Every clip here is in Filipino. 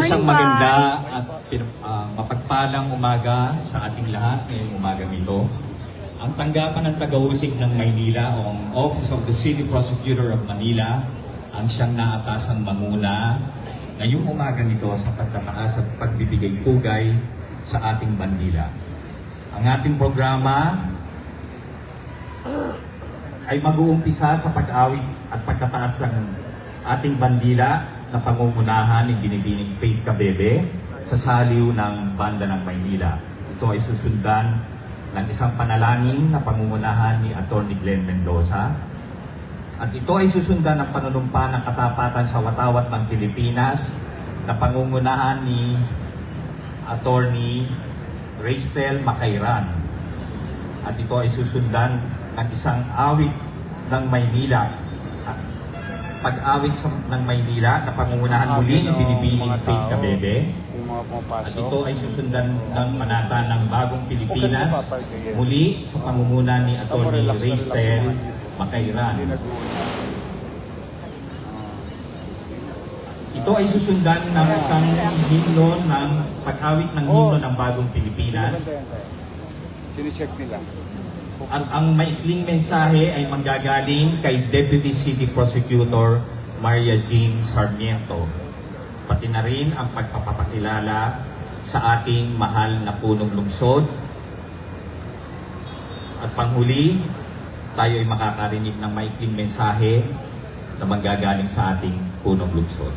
Isang morning, maganda Paz. at mapagpalang umaga sa ating lahat ngayong umaga nito. Ang tanggapan ng taga-usig ng Maynila o ang Office of the City Prosecutor of Manila ang siyang naatasang manguna ngayong umaga nito sa pagtataas at pagbibigay pugay sa ating bandila. Ang ating programa ay mag-uumpisa sa pag-awit at pagtataas ng ating bandila na pangungunahan ni Binibining Faith Cabebe sa saliw ng Banda ng Maynila. Ito ay susundan ng isang panalangin na pangungunahan ni Atty. Glenn Mendoza. At ito ay susundan ng panunumpa ng katapatan sa watawat ng Pilipinas na pangungunahan ni Atty. Raistel Macairan. At ito ay susundan ng isang awit ng Maynila. Pag-awit ng Maynila na pangungunahan muli ni Binibining Faith Cabebe. At ito ay susundan ng panata ng Bagong Pilipinas muli sa pangunguna ni Atty. Raistel Macairan. Ito ay susundan ng isang himno ng pag-awit ng himno ng Bagong Pilipinas. Sine-check nila. At ang maikling mensahe ay manggagaling kay Deputy City Prosecutor Maria Jean Sarmiento. Pati na rin ang pagpapakilala sa ating mahal na punong lungsod. At panghuli, tayo ay makakarinig ng maikling mensahe na manggagaling sa ating punong lungsod.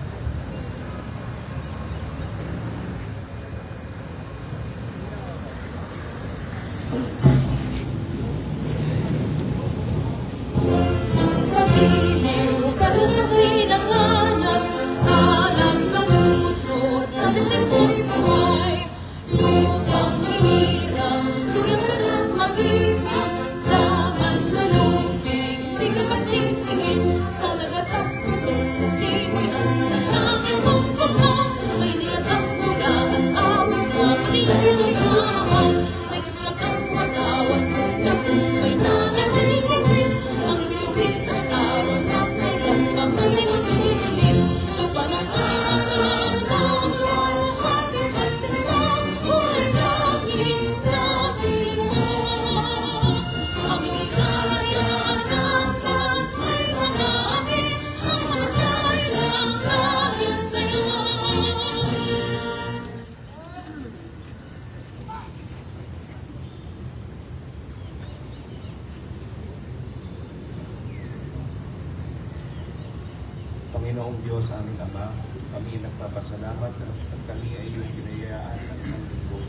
Panginoong Diyos, aming Ama, kami nagpapasalamat at kami ay iyong binayaan ng isang linggo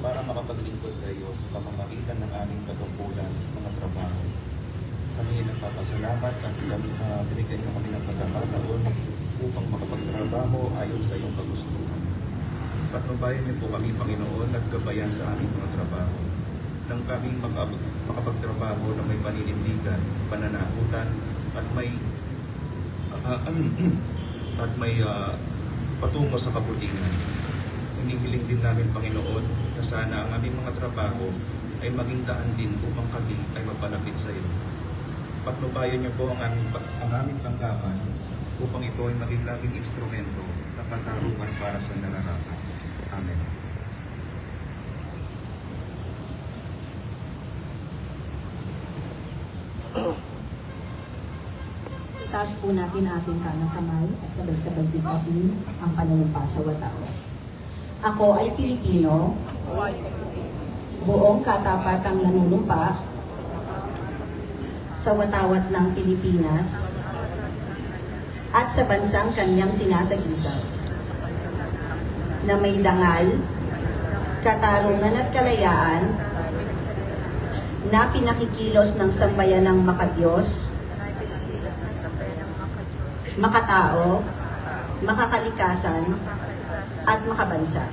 para makapaglingkod sa iyo sa pamamagitan ng aming katungkulan, mga trabaho. Kami ay nagpapasalamat at binigyan niyo kami ng pagkakataon upang makapagtrabaho ayon sa iyong kagustuhan. Patnubayan niyo po kami, Panginoon, at gabayan sa aming mga trabaho nang kaming makapagtrabaho na may paninindigan, pananagutan at may patungo sa kabutihan. Hinihiling din namin, Panginoon, na sana ang aming mga trabaho ay maging daan din upang kami ay mapalapit sa iyo. Patnubayan niyo po ang aming tanggapan upang ito ay maging laging instrumento ng katarungan para sa nararapat. Amen. Itaas po natin ating kanang kamay at sabay-sabay bigkasin ang panunumpa sa watawat. Ako ay Pilipino, buong katapatang nanunumpa sa watawat ng Pilipinas at sa bansang kanyang sinasagisag, na may dangal, katarungan at kalayaan na pinakikilos ng sambayanang makadiyos, makatao, makakalikasan, at makabansa.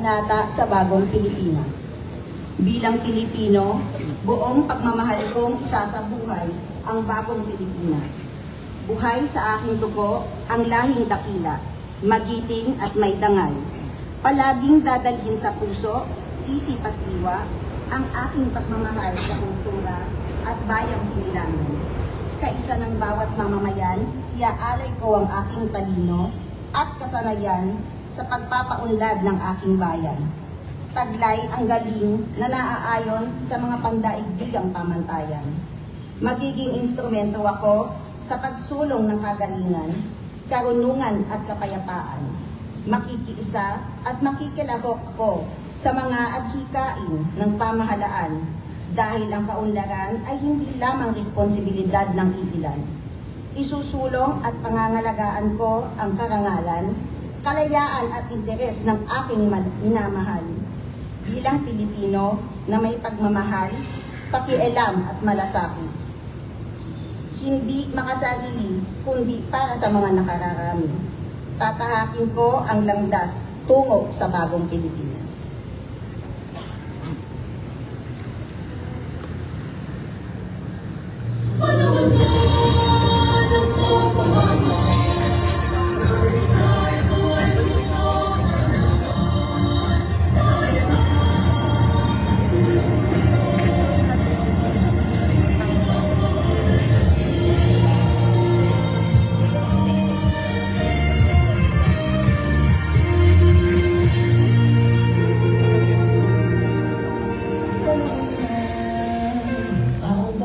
kabanata sa bagong Pilipinas. Bilang Pilipino, buong pagmamahal kong isasabuhay ang bagong Pilipinas. Buhay sa aking dugo ang lahing dakila, magiting at may dangal. Palaging dadalhin sa puso, isip at diwa ang aking pagmamahal sa kultura at bayang sinilangan. Kaisa ng bawat mamamayan, iaalay ko ang aking talino at kasanayan sa pagpapaunlad ng aking bayan. Taglay ang galing na naaayon sa mga pandaigdigang pamantayan. Magiging instrumento ako sa pagsulong ng kagalingan, karunungan at kapayapaan. Makikiisa at makikilahok ako sa mga adhikain ng pamahalaan dahil ang kaunlaran ay hindi lamang responsibilidad ng iilan. Isusulong at pangangalagaan ko ang karangalan, kalayaan at interes ng aking minamahal. Bilang Pilipino na may pagmamahal, pakialam at malasakit. Hindi makasarili, kundi para sa mga nakararami. Tatahakin ko ang landas tungo sa bagong Pilipinas.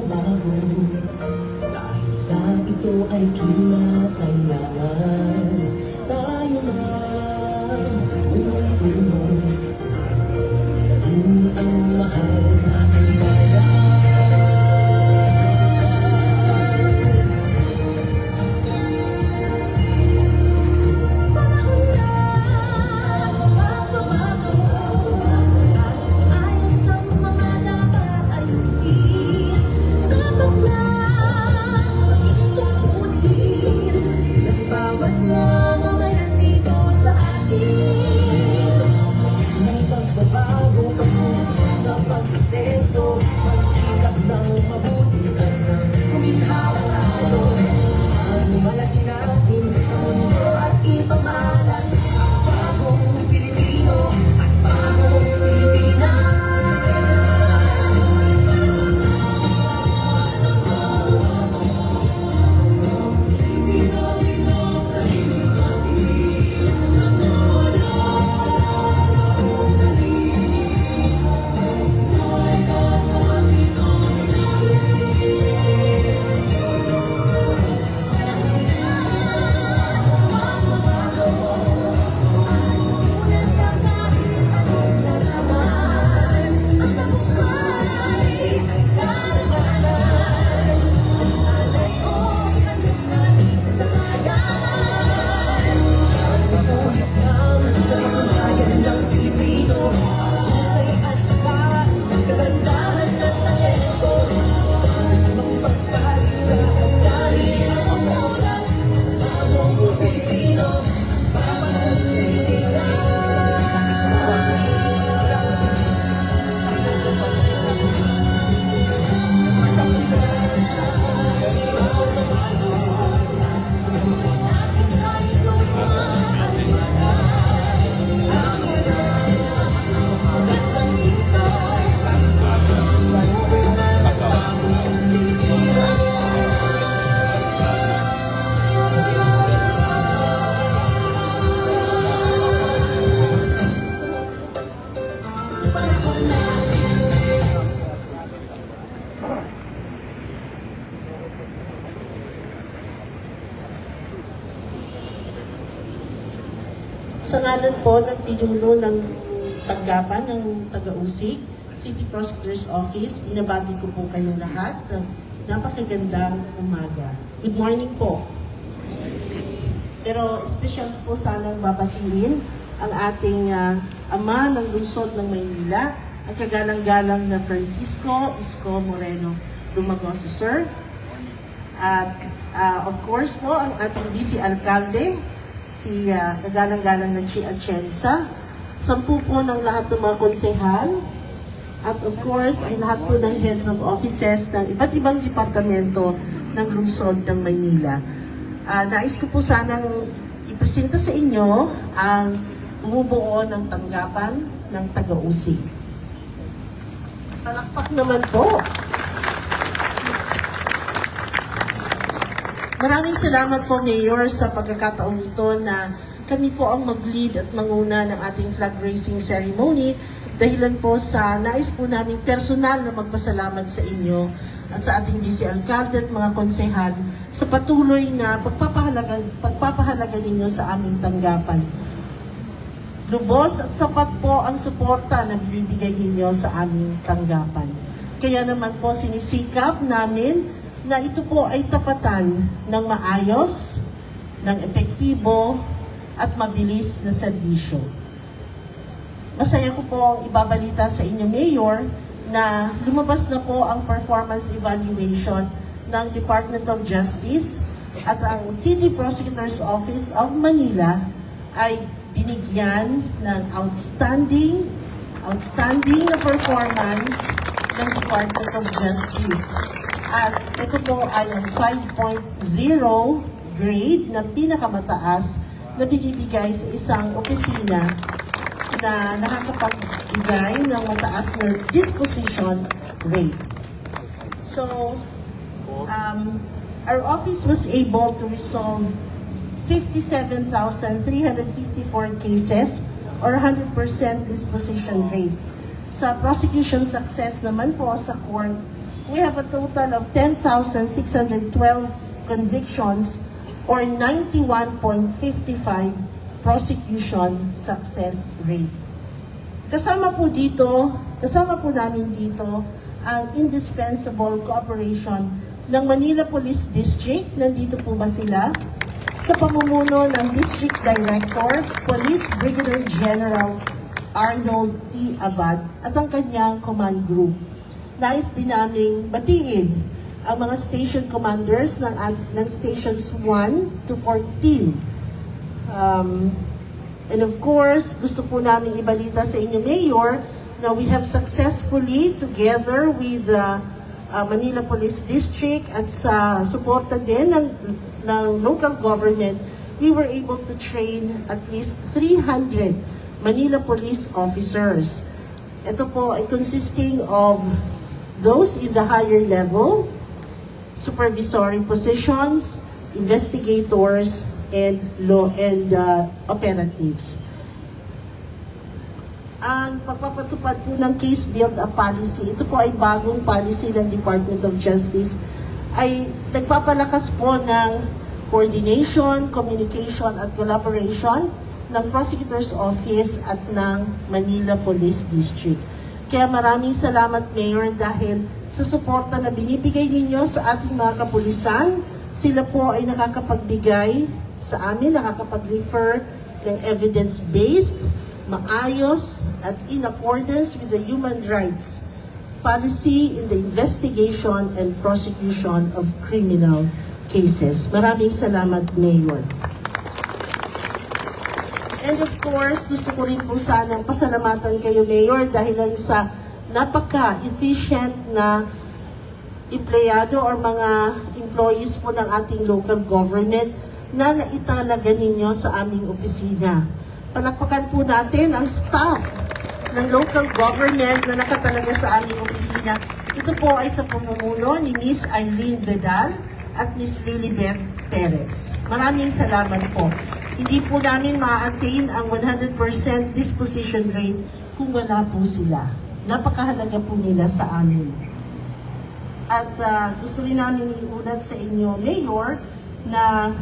Dahil sa ito ay kinakailangan tayo na tulong-tulong naging ang mahal nating bayan. So, magsikap ng mabuti at kuminhawa tayo. Ang malaki natin sa mundo at ipamalas ang bagong Pilipino at bagong Pilipinas. Sa ngalan po ng pinuno ng tanggapan ng Taga-Usig, City Prosecutor's Office, binabati ko po kayong lahat ng napakagandang umaga. Good morning po. Pero special po sanang babatiin ang ating ama ng lungsod ng Maynila, ang kagalang-galang na Francisco Isko Moreno Dumagoso, sir. At of course po, ang ating vice alcalde, si kagalang-galang na Chi Atienza, 10 po ng lahat ng mga konsehal, at of course, ay lahat po ng heads of offices ng iba't ibang departamento ng lungsod ng Maynila. Nais ko po sanang ipresenta sa inyo ang bumubuo ng tanggapan ng taga-USI. Palakpak naman po. Maraming salamat po, Mayor, sa pagkakataong ito na kami po ang mag-lead at manguna ng ating flag raising ceremony dahilan po sa nais po namin personal na magpasalamat sa inyo at sa ating Vice Alcalde at mga konsehal sa patuloy na pagpapahalaga ninyo sa aming tanggapan. Lubos at sapat po ang suporta na binibigay ninyo sa aming tanggapan. Kaya naman po sinisikap namin na ito po ay tapatan ng maayos, ng epektibo at mabilis na serbisyo. Masaya ko po ibabalita sa inyo, Mayor, na lumabas na po ang performance evaluation ng Department of Justice at ang City Prosecutor's Office of Manila ay binigyan ng outstanding na performance ng Department of Justice. At ito po ay ang 5.0 grade na pinakamataas na binibigay sa isang opisina na nakakapagbigay ng mataas na disposition rate. So, our office was able to resolve 57,354 cases or 100% disposition rate. Sa prosecution success naman po sa court, we have a total of 10,612 convictions or 91.55 prosecution success rate. Kasama po namin dito ang indispensable cooperation ng Manila Police District. Nandito po ba sila? Sa pamumuno ng District Director, Police Brigadier General Arnold T. Abad at ang kanyang command group. Nais din naming batiin ang mga station commanders ng stations 1 to 14. And of course, gusto po namin ibalita sa inyo, Mayor, na we have successfully, together with the Manila Police District at sa suporta din ng local government, we were able to train at least 300 Manila Police officers. Ito po ay consisting of those in the higher level, supervisory positions, investigators, and law and operatives. Ang pagpapatupad po ng case build-up policy, ito po ay bagong policy ng Department of Justice, ay nagpapalakas po ng coordination, communication at collaboration ng Prosecutor's Office at ng Manila Police District. Kaya maraming salamat, Mayor, dahil sa suporta na binibigay ninyo sa ating mga kapulisan, sila po ay nakakapagbigay sa amin, nakakapag-refer ng evidence-based, maayos at in accordance with the human rights policy in the investigation and prosecution of criminal cases. Maraming salamat, Mayor. And of course, gusto ko rin po sanang pasalamatan kayo, Mayor, dahil sa napaka-efficient na empleyado or mga employees po ng ating local government na naitalaga ninyo sa aming opisina. Palakpakan po natin ang staff ng local government na nakatalaga sa aming opisina. Ito po ay sa pamumuno ni Miss Eileen Vedal at Miss Lilibet Perez. Maraming salamat po. Hindi po namin ma-attain ang 100% disposition rate kung wala po sila. Napakahalaga po nila sa amin. At gusto rin namin iulat sa inyo, Mayor, na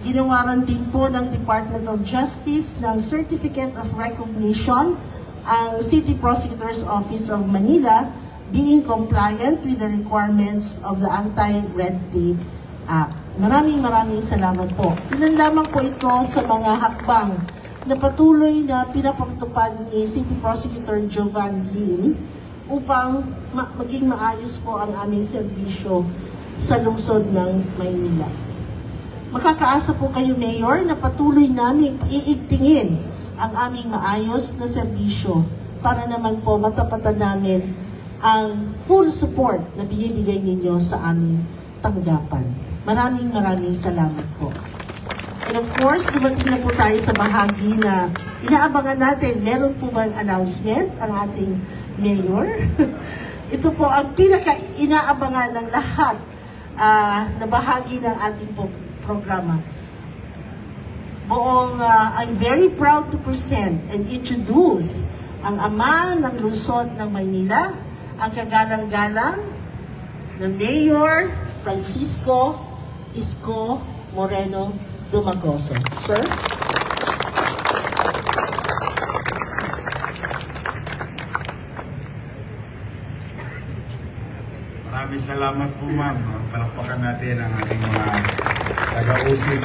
ginawaran din po ng Department of Justice ng Certificate of Recognition ang City Prosecutor's Office of Manila being compliant with the requirements of the Anti-Red Tape Act. Maraming salamat po. Ilan lamang po ito sa mga hakbang na patuloy na pinapatupad ni City Prosecutor Jovan Lim upang maging maayos po ang aming serbisyo sa lungsod ng Maynila. Makakaasa po kayo, Mayor, na patuloy namin iigtingin ang aming maayos na serbisyo para naman po matapatan namin ang full support na binibigay ninyo sa aming tanggapan. Maraming salamat po. And of course, dumating na po tayo sa bahagi na inaabangan natin. Meron po bang announcement ang ating mayor? Ito po ang pinaka-inaabangan ng lahat na bahagi ng ating programa. I'm very proud to present and introduce ang ama ng lungsod ng Maynila, ang kagalang-galang na Mayor Francisco Isko Moreno Dumagoso. Sir? Maraming salamat po, ma'am. Palakpakan natin ang ating mga taga-usip.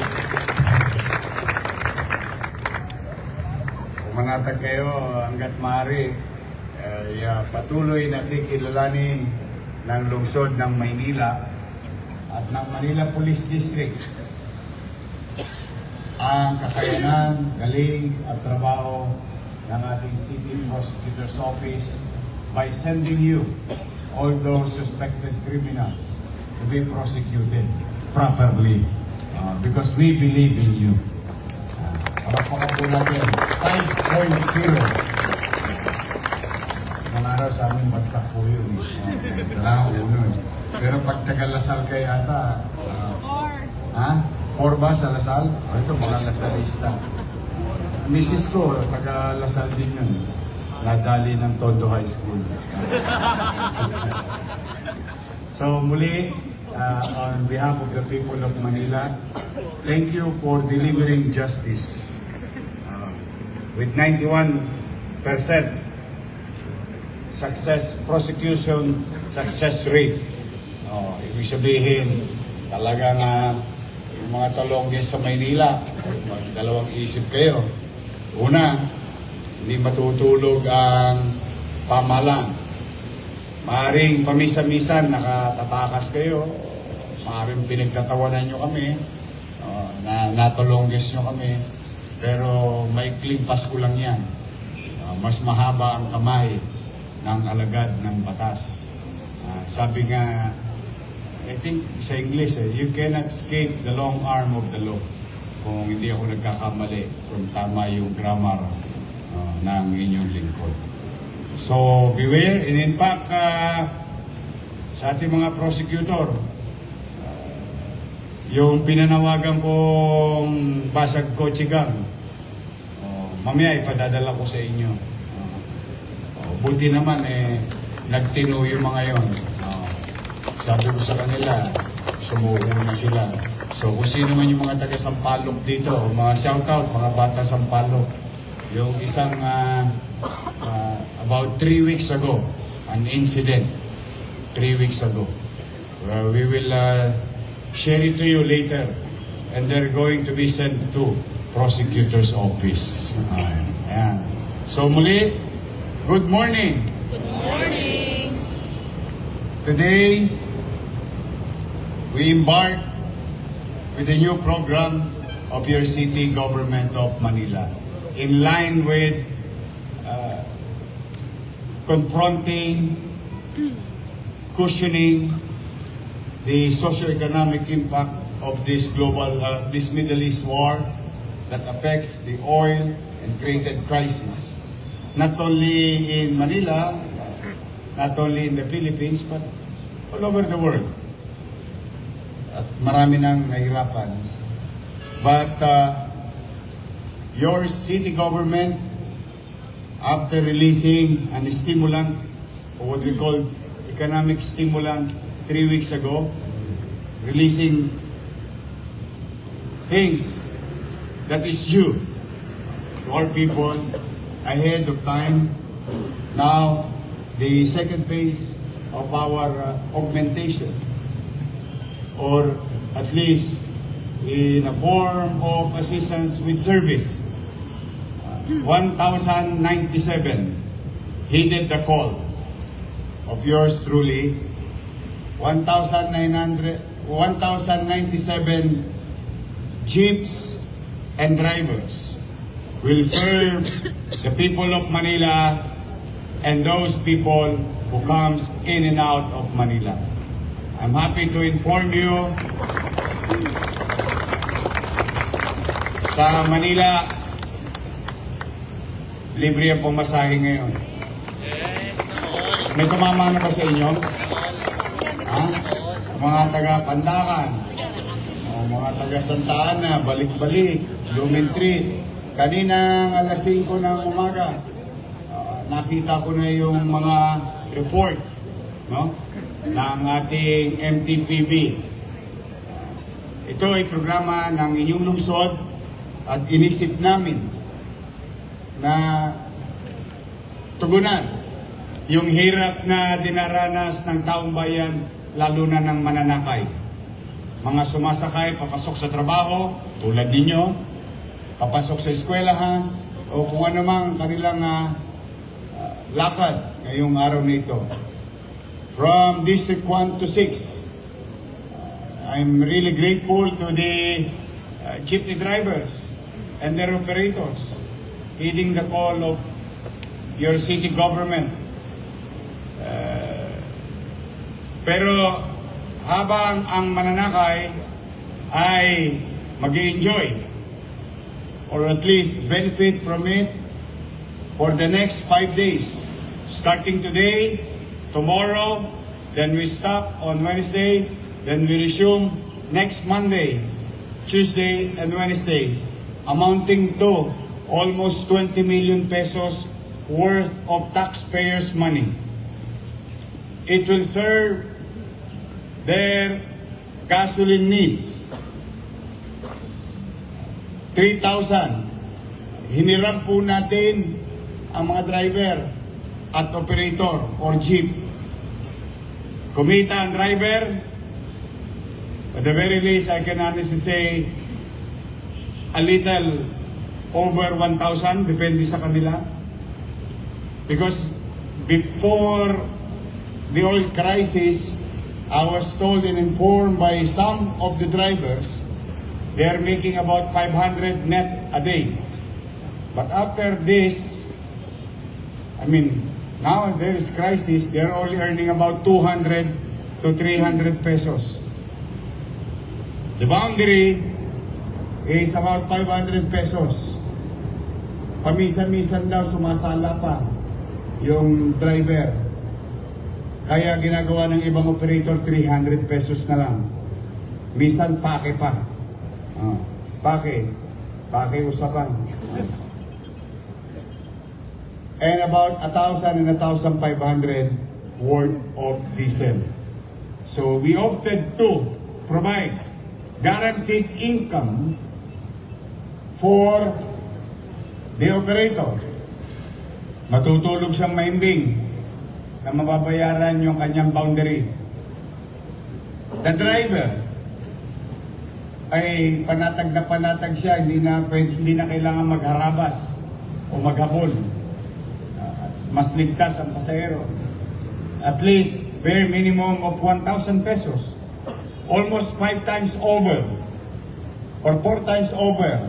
Pumanatag kayo hanggat maaari. Patuloy na kikilalanin ng lungsod ng Maynila at ng Manila Police District ang kakayanan, galing at trabaho ng ating City Prosecutor's Office by sending you all those suspected criminals to be prosecuted properly because we believe in you. Palakpakan po natin 5.0. Araw sa aming bagsak po yun. Kailangan uno eh. Pero pag taga-Lasal kayo ata, 4 ba sa Lasal? Ito, mga Lasalista. Misis ko, taga-Lasal din yun. Nadali ng Tondo High School. So muli, on behalf of the people of Manila, thank you for delivering justice. With 91% prosecution success rate. Ibig sabihin, talagang yung mga talongges sa Maynila, dalawang isip kayo. Una, hindi matutulog ang pamahalaan. Maaring pamisa-misan nakatatakas kayo, maaring pinagtatawanan nyo kami, na natulongges nyo kami, pero maikling Pasko lang yan. Mas mahaba ang kamay ng alagad ng batas. Sabi nga, I think sa English, you cannot escape the long arm of the law. Kung hindi ako nagkakamali, kung tama yung grammar ng inyong lingkod. So, beware. And in fact, sa ating mga prosecutor, yung pinanawagan kong basag kotse gang, mamaya ipadadala ko sa inyo. Buti naman nagtino yung mga yon. Sabi ko sa kanila, sumuko na sila. So kung sino man yung mga taga Sampaloc dito, mga shoutout, mga bata Sampaloc. Yung isang about 3 weeks ago, an incident 3 weeks ago. We will share it to you later, and they're going to be sent to prosecutor's office. Ayan. So muli, good morning. Good morning. Today, we embark with a new program of your city government of Manila, in line with confronting, cushioning the socio-economic impact of this this Middle East war that affects the oil and created crisis, not only in Manila, not only in the Philippines, but all over the world. At marami nang nahirapan. But your city government, after releasing an stimulant, or what we call economic stimulant 3 weeks ago, releasing things that is due to our people ahead of time. Now, the second phase of our augmentation, or at least in a form of assistance with service, 1,097 heeded the call of yours truly. 1,097 jeeps and drivers will serve the people of Manila and those people who comes in and out of Manila. I'm happy to inform you, sa Manila, libre ang pumasahe ngayon. May tumama na ba sa inyo? Ha? Mga taga Pandakan, o mga taga Santa Ana, Balik-Balik, Lumentri. Kaninang alas 5 ng umaga, nakita ko na yung mga report, no, ng ating MTPB. Ito ay programa ng inyong lungsod at inisip namin na tugunan yung hirap na dinaranas ng taong bayan, lalo na ng mananakay. Mga sumasakay, papasok sa trabaho, tulad ninyo, papasok sa eskwelahan, o kung ano mang kanilang lakad ngayong araw na ito. From District 1 to 6, I'm really grateful to the jeepney drivers and their operators heeding the call of your city government. Pero habang ang mananakay ay mag-enjoy or at least benefit from it for the next 5 days, starting today, tomorrow, then we stop on Wednesday, then we resume next Monday, Tuesday, and Wednesday, amounting to almost 20 million pesos worth of taxpayers' money. It will serve their gasoline needs. 3,000. Hiniram po natin ang mga driver at operator or jeep. Kumita ang driver, at the very least, I can honestly say, a little over 1,000, depende sa kanila. Because before the oil crisis, I was told and informed by some of the drivers, they are making about 500 net a day. But after this, now there is crisis, they're only earning about 200 to 300 pesos. The boundary is about 500 pesos. Pamisan-misan daw sumasala pa yung driver. Kaya ginagawa ng ibang operator 300 pesos na lang. Misan pake pa. Pake usapan. And about 1,000 and 1,500 worth of diesel. So we opted to provide guaranteed income for the operator. Matutulog siyang mahimbing na mababayaran yung kanyang boundary. The driver ay panatag siya, hindi na kailangan magharabas o maghabol. Mas ligtas ang pasahero. At least bare minimum of 1,000 pesos. Almost 5 times over or 4 times over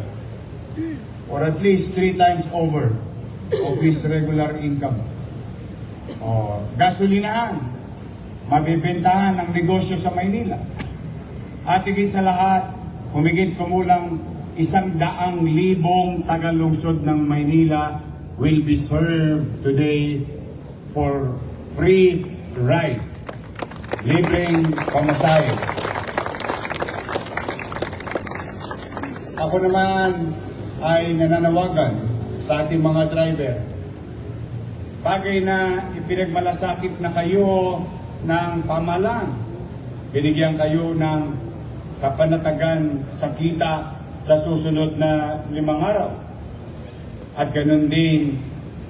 or at least 3 times over of his regular income. O gasolinahan, mabibentahan ang negosyo sa Maynila. At higit sa lahat, humigit kumulang 100,000 taga-lungsod ng Maynila will be served today for free ride. Libreng pamasahe. Ako naman ay nananawagan sa ating mga driver. Bagay na ipinagmalasakit na kayo ng pamahalaan. Binigyan kayo ng kapanatagan sa kita sa susunod na 5 araw. At ganun din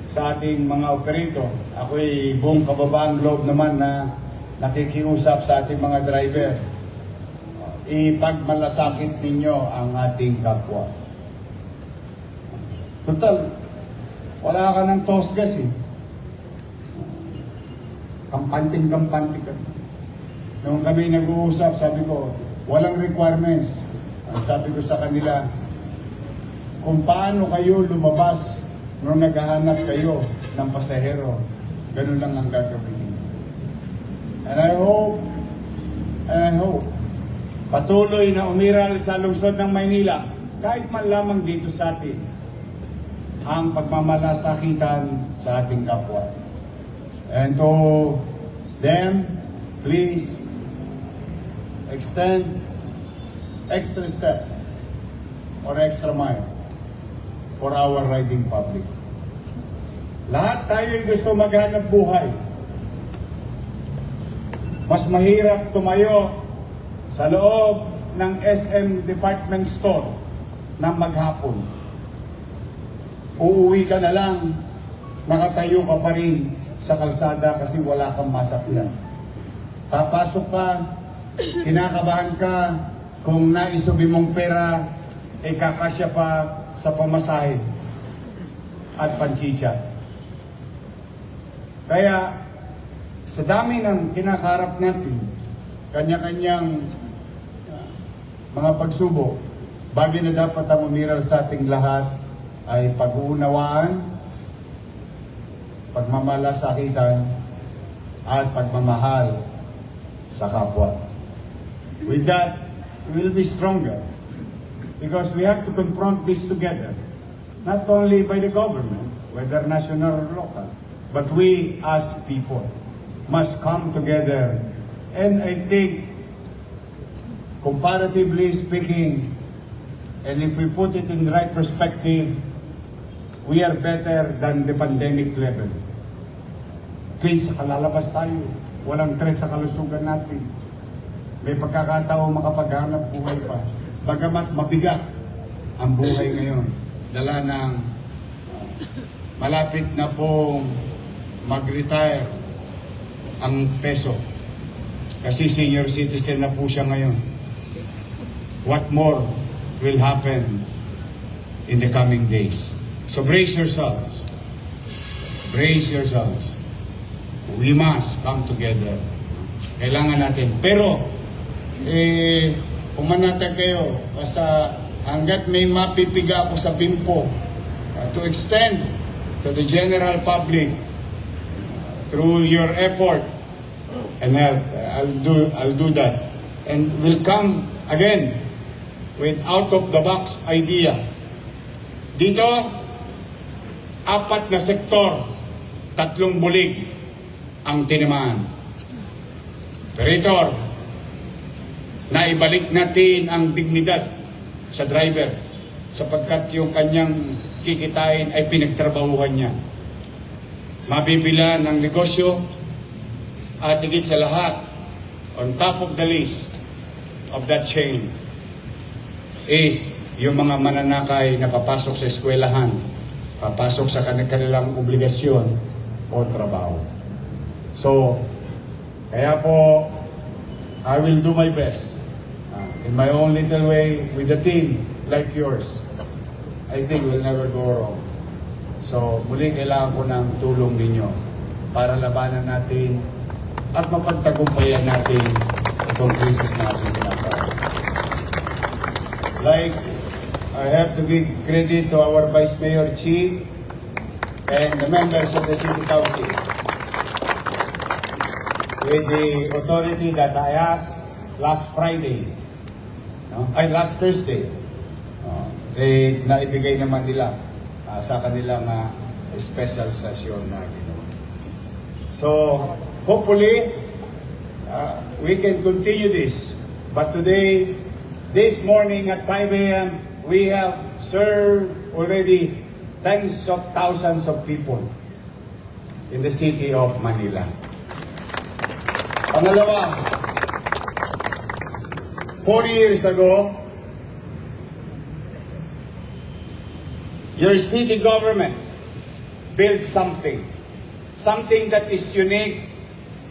sa ating mga operator. Ako'y buong kababaang loob naman na nakikiusap sa ating mga driver. Ipagmalasakit ninyo ang ating kapwa. Total, wala ka ng tosgas eh. Kampante ka. Nung kami nag-uusap, sabi ko, walang requirements. Sabi ko sa kanila, kung paano kayo lumabas nung naghahanap kayo ng pasahero. Ganun lang ang gagawin niyo. And I hope, patuloy na umiral sa lungsod ng Maynila, kahit man lamang dito sa atin, ang pagmamalasakitan sa ating kapwa. And to them, please extend extra step or extra mile for our riding public. Lahat tayo gusto maghanap buhay. Mas mahirap tumayo sa loob ng SM department store ng maghapon. Uuwi ka na lang, nakatayo ka pa rin sa kalsada kasi wala kang masakyan. Papasok ka, kinakabahan ka, kung naisubi mong pera, kakasya pa sa pamasahe at panchicha. Kaya, sa dami ng kinakarap natin, kanya-kanyang mga pagsubok, bagay na dapat ang umiral sa ating lahat ay pag-uunawaan, pagmamalasakitan, at pagmamahal sa kapwa. With that, we will be stronger because we have to confront this together, not only by the government, whether national or local, but we as people must come together. And I think, comparatively speaking, and if we put it in the right perspective, we are better than the pandemic level. Please, kalalabas tayo. Walang threat sa kalusugan natin. May pagkakataon makapaghanap buhay pa. Bagamat mabigat ang buhay ngayon. Dala ng malapit na pong mag-retire ang peso. Kasi senior citizen na po siya ngayon. What more will happen in the coming days? So brace yourselves. Brace yourselves. We must come together. Kailangan natin. Pero, pumanatag kayo basta hanggat may mapipiga ako sa BIMPO to extend to the general public through your effort and help. I'll do that. And we'll come again with out-of-the-box idea. Dito, 4 na sektor, 3 bulig ang tinamaan. Operator, naibalik natin ang dignidad sa driver sapagkat yung kanyang kikitain ay pinagtrabahuhan niya. Mabibilan ang negosyo at higit sa lahat, on top of the list of that chain is yung mga mananakay na papasok sa eskwelahan, papasok sa kanilang obligasyon o trabaho. So, kaya po, I will do my best in my own little way with a team like yours. I think we'll never go wrong. So, muli kailangan ko ng tulong ninyo para labanan natin at mapagtagumpayan natin itong krisis na ating tinatawag. Like, I have to give credit to our Vice Mayor Chi and the members of the City Council with the authority that I asked last Friday, last Thursday. Naibigay naman nila sa kanilang special session na ginawa. So, hopefully, we can continue this. But today, this morning at 5 a.m., we have served already tens of thousands of people in the city of Manila. Pangalawa, 4 years ago, your city government built something that is unique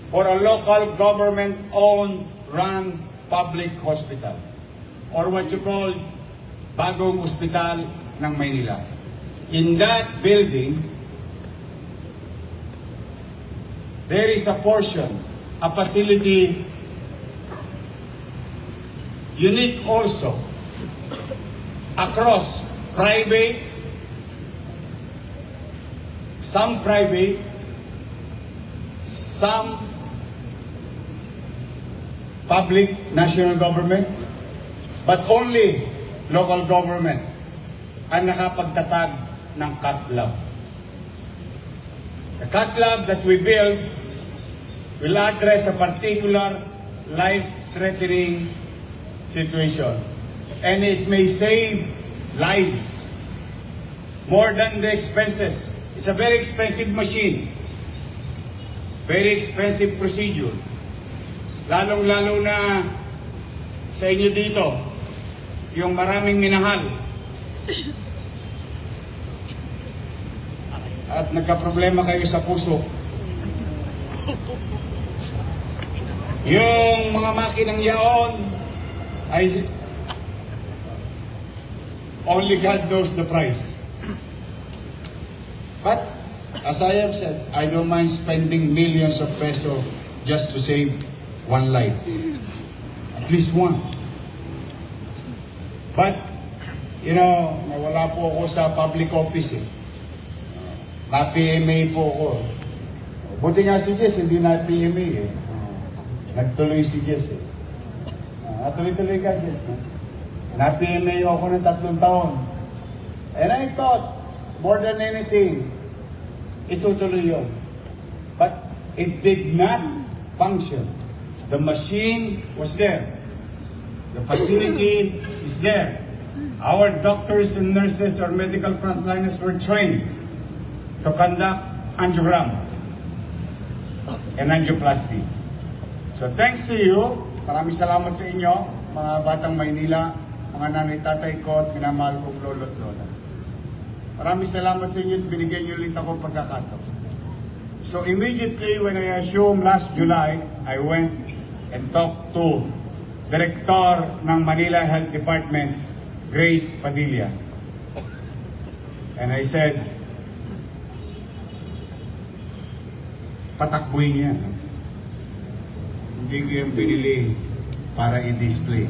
for a local government-owned, run public hospital, or what you call Bagong Ospital ng Maynila. In that building, there is a portion, a facility unique also across some private, some public national government, but only local government ang nakapagtatag ng cat lab. The cat lab that we build will address a particular life-threatening situation, and it may save lives more than the expenses. It's a very expensive machine, very expensive procedure. Lalong-lalo na sa inyo dito, yung maraming minahal at nagka-problema kayo sa puso. Yung mga makinang yaon ay only God knows the price. But as I have said, I don't mind spending millions of pesos just to save one life. At least one. But, you know, nawala po ako sa public office eh. Na-PMA po ako. Buti nga si Jess, hindi na-PMA eh. Nagtuloy si Jess eh. Natuloy-tuloy ka, Jess. Na-PMA ako ng 3 taon. And I thought, more than anything, itutuloy yun. But it did not function. The machine was there. The facility is there. Our doctors and nurses or medical frontliners were trained to conduct angiogram and angioplasty. So thanks to you, maraming salamat sa inyo, mga batang Maynila, mga nanay tatay ko at minamahal kong lolo at lola. Maraming salamat sa inyo at binigyan niyo ulit ako pagkakataon. So immediately when I assumed last July, I went and talked to Director ng Manila Health Department, Grace Padilla. And I said, patakbuhin niya. Hindi ko yung binili para i-display.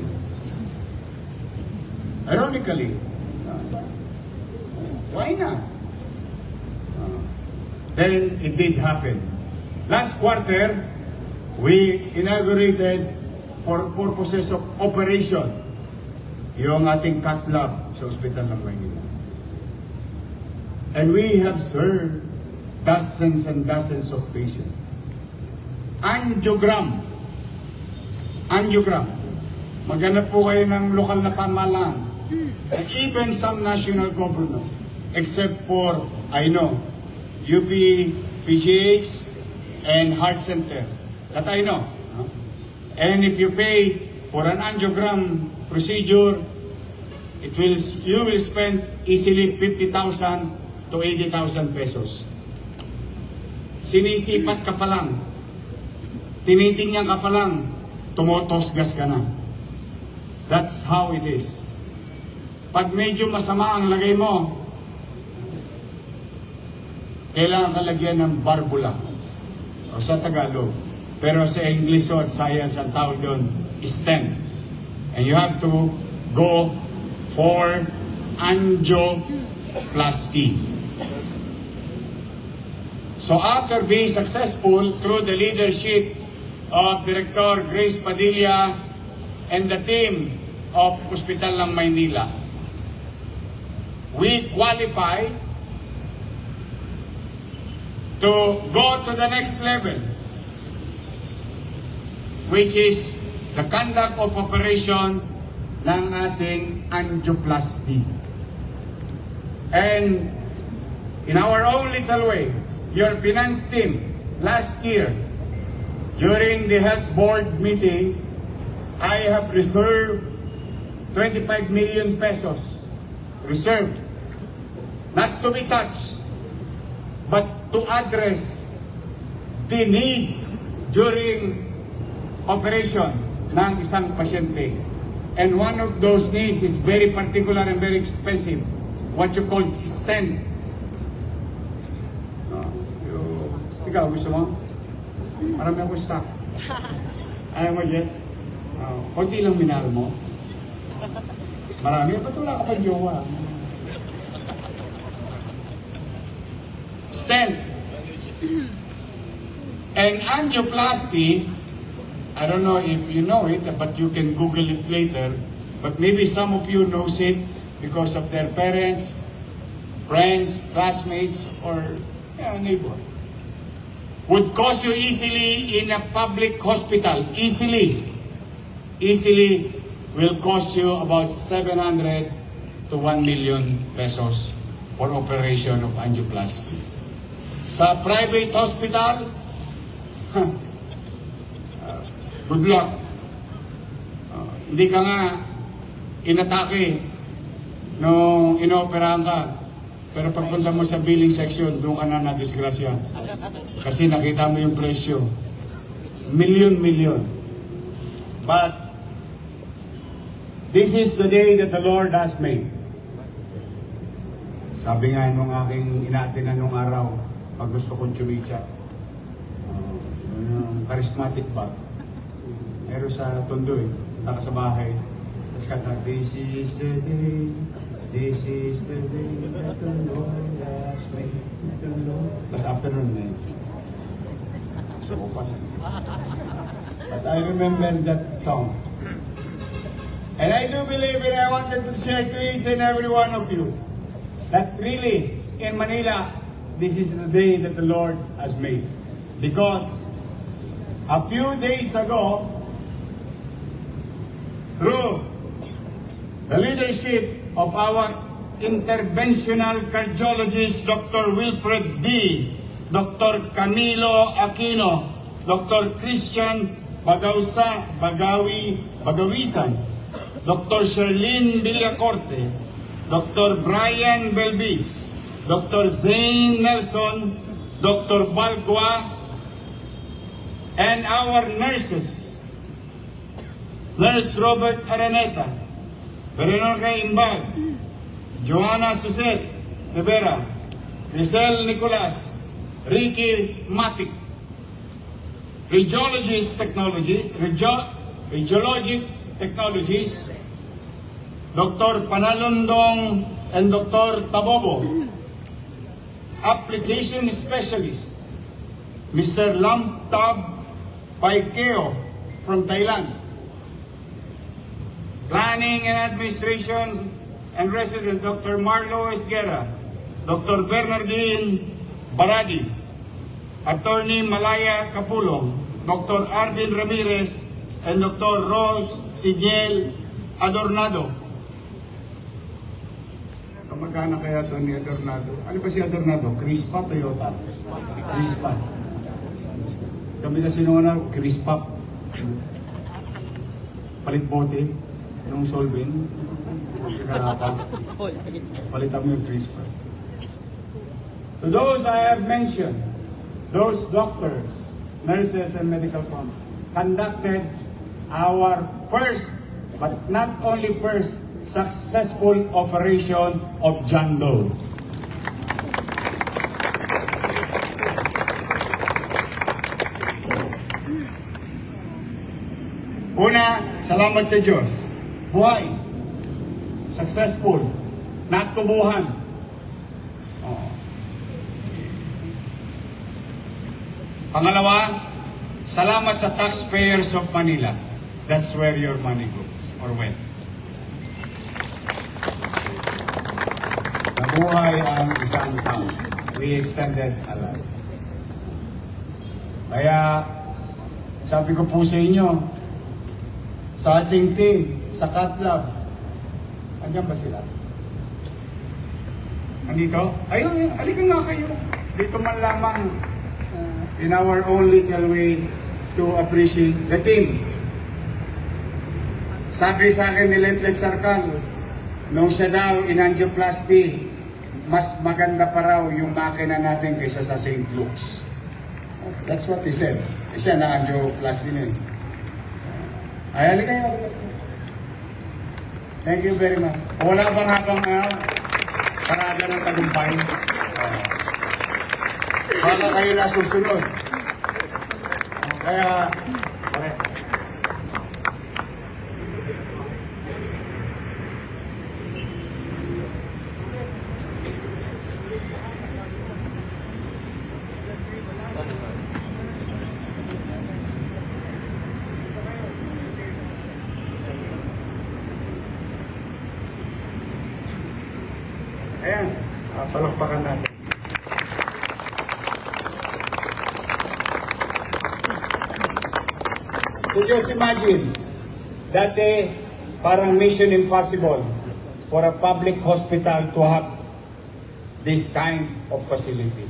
Ironically, why not? Then it did happen. Last quarter, we inaugurated for purposes of operation yung ating cat lab sa Ospital ng Maynila. And we have served dozens and dozens of patients. Angiogram. Maghanap po kayo ng lokal na pamahalaan. And even some national government, except for, I know, UP, PGH, and Heart Center. That I know. And if you pay for an angiogram procedure, you will spend easily 50,000 to 80,000 pesos. Sinisipat ka pa lang, tinitingnan ka pa lang, tumotosgas ka na. That's how it is. Pag medyo masama ang lagay mo, kailangan ka lagyan ng barbula o sa Tagalog. Pero sa English at science ang tawag doon stent. And you have to go for angioplasty. So after being successful through the leadership of Director Grace Padilla and the team of Ospital ng Maynila, we qualify to go to the next level, which is the conduct of operation ng ating angioplasty. And in our own little way, your finance team, last year, during the health board meeting, I have reserved 25 million pesos, reserved, not to be touched, but to address the needs during operation ng isang pasyente. And one of those needs is very particular and very expensive, what you call stent. Ikaw, gusto mo? Marami ako stock. Ayaw mo, Jess? Konti lang minahal mo. Marami, ba't wala ka pa jowa? stent. And angioplasty, I don't know if you know it, but you can Google it later. But maybe some of you knows it because of their parents, friends, classmates, or neighbor. Would cost you easily in a public hospital. Easily will cost you about 700 to 1 million pesos for operation of angioplasty. Sa private hospital, good luck. Hindi ka nga inatake nung inooperahan ka. Pero pagpunta mo sa billing section, doon ka na disgrasya. Kasi nakita mo yung presyo. Million. But, this is the day that the Lord has made. Sabi nga nung aking inaatinan nung araw, pag gusto kong chumicha, charismatic ba? Meron sa Tondo punta ka sa bahay, tapos kata, this is the day that the Lord has made, the Lord. Tapos afternoon na yun. So, upas. But I remember that song. And I do believe, and I wanted to share to each and every one of you, that really, in Manila, this is the day that the Lord has made. Because a few days ago, through the leadership of our interventional cardiologist, Dr. Wilfred D., Dr. Camilo Aquino, Dr. Christian Bagawisan, Dr. Sherlyn Villacorte, Dr. Brian Belbis, Dr. Zane Nelson, Dr. Balgua, and our nurses, Nurse Robert Araneta, Veronica Imbag, Joanna Suset Rivera, Grisel Nicolas, Ricky Matic, Radiologic Technologies, Dr. Panalondong and Dr. Tabobo, Application Specialist, Mr. Lamtab Paikeo from Thailand, Planning and Administration and Resident Dr. Marlo Esguerra, Dr. Bernardine Baradi, Attorney Malaya Capulong, Dr. Arvin Ramirez, and Dr. Rose Siniel Adornado. Kamagana kaya ito ni Adornado? Ano ba si Adornado? Crispa, Toyota? Crispa. Kami na sinuna, Crispa. Palit bote, nung solving. Palitan mo yung Crispa. To those I have mentioned, those doctors, nurses, and medical conducted our first, but not only first, successful operation of John Doe. Una, salamat sa Diyos. Buhay. Successful. Natubuhan. Pangalawa, salamat sa taxpayers of Manila. That's where your money goes or went. Nabuhay ang isang tao. We extended a life. Kaya, sabi ko po sa inyo, sa ating team, sa CatLab, andyan ba sila? Andito? Ayun, halika nga kayo. Dito man lamang in our own little way to appreciate the team. Sabi sa akin ni Letlet Sarkal, nung siya daw in angioplasty, mas maganda pa raw yung makina natin kaysa sa St. Luke's. That's what he said. Siya na angioplasty na. Ay, halika kayo. Thank you very much. Wala bang habang parada ng tagumpay? Baka kayo na susunod. Kaya, Ayan, palakpakan natin. So just imagine, dati parang mission impossible for a public hospital to have this kind of facility.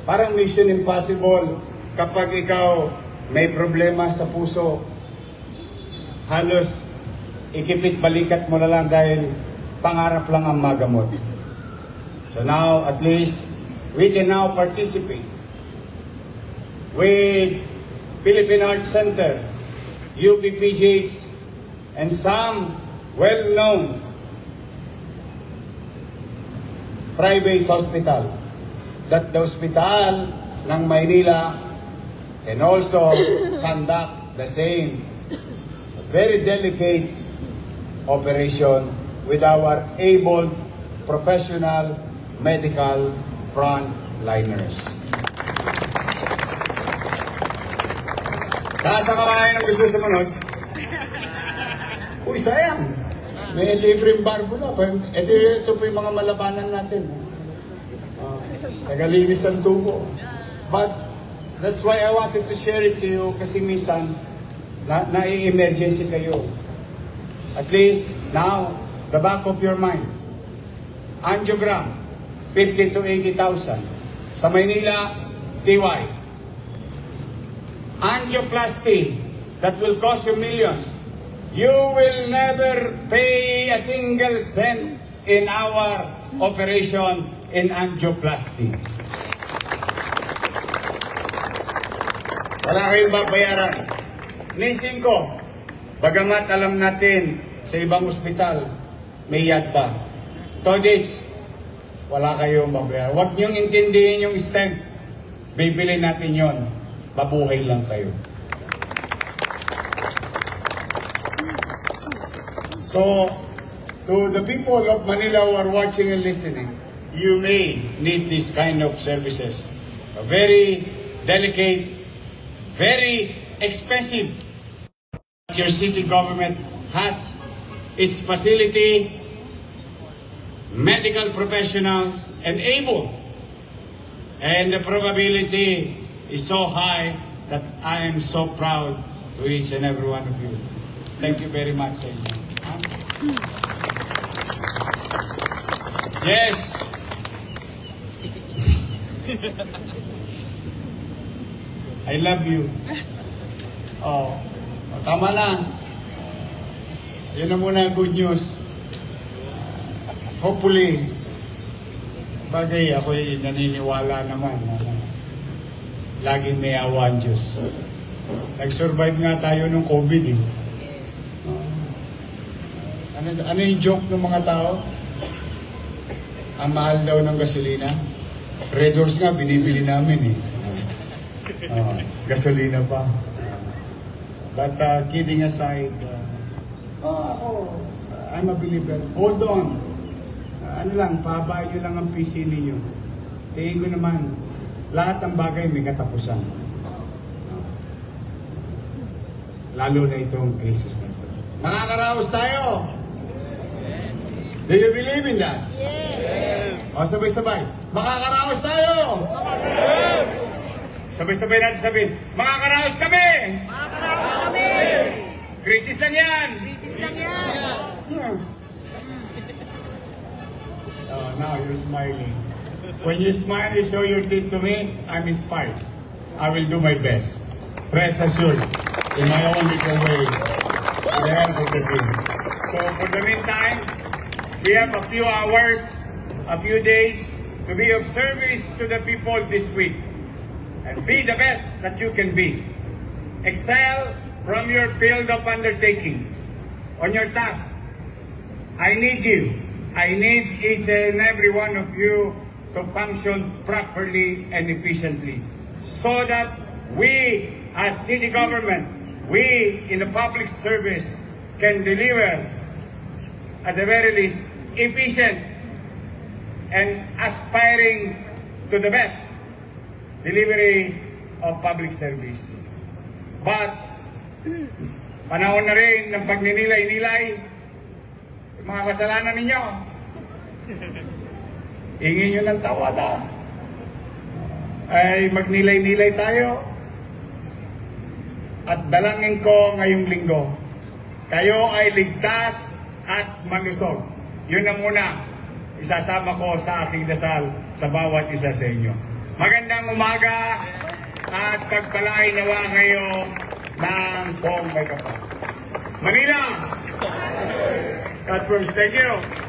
Parang mission impossible kapag ikaw may problema sa puso, halos ikipit balikat mo na lang dahil pangarap lang ang magamot. So now, at least, we can now participate with Philippine Arts Center, UPPGH, and some well-known private hospital that the hospital ng Maynila can also conduct the same very delicate operation with our able professional medical frontliners. Taas ang kamay ng gusto sumunod. Uy, sayang. May libreng barbula. Ito po yung mga malabanan natin. Nagalinis ang tubo. But that's why I wanted to share it to you kasi minsan na-emergency kayo. At least now, the back of your mind. Angiogram, 50 to 80,000. Sa Maynila, TY. Angioplasty, that will cost you millions. You will never pay a single cent in our operation in angioplasty. Wala kayong babayaran. Nising ko, bagamat alam natin sa ibang ospital, may yadda. Todits, wala kayong babayaran. Huwag niyong intindihin yung stent. Bibili natin yon. Mabuhay lang kayo. So, to the people of Manila who are watching and listening, you may need this kind of services. A very delicate, very expensive. Your city government has its facility, medical professionals, and able. And the probability is so high that I am so proud to each and every one of you. Thank you very much. Yes. I love you. Oh, tama na. Yan na muna good news. Hopefully, bagay ako'y naniniwala naman na laging may awa ang Diyos. Nag-survive nga tayo ng COVID eh. Ano yung joke ng mga tao? Ang mahal daw ng gasolina. Red Horse nga, binibili namin eh. Gasolina pa. But kidding aside, I'm a believer. Hold on. Ano lang, pabahay nyo lang ang PC ninyo. Tingin ko naman, lahat ng bagay may katapusan. Lalo na itong crisis na ito. Makakaraos tayo! Do you believe in that? Yes! O sabay-sabay, makakaraos tayo! Yes! Sabay-sabay natin sabihin, makakaraos kami! Makakaraos kami! Crisis lang yan! Crisis lang yan! Yeah. Oh, now you're smiling. When you smile, you show your teeth to me, I'm inspired. I will do my best. Rest assured, in my own little way, with the help of the team. So for the meantime, we have a few hours, a few days to be of service to the people this week. And be the best that you can be. Excel from your field of undertakings. On your task, I need you. I need each and every one of you to function properly and efficiently so that we as city government, we in the public service can deliver at the very least efficient and aspiring to the best delivery of public service. But panahon na rin ng pagninilay-nilay mga kasalanan ninyo. Ingin nyo ng tawada. Ay magnilay-nilay tayo. At dalangin ko ngayong linggo, kayo ay ligtas at malusog. Yun ang muna, isasama ko sa aking dasal sa bawat isa sa inyo. Magandang umaga at pagpalain nawa kayo ng buong may kapal. Manila! God first, thank you.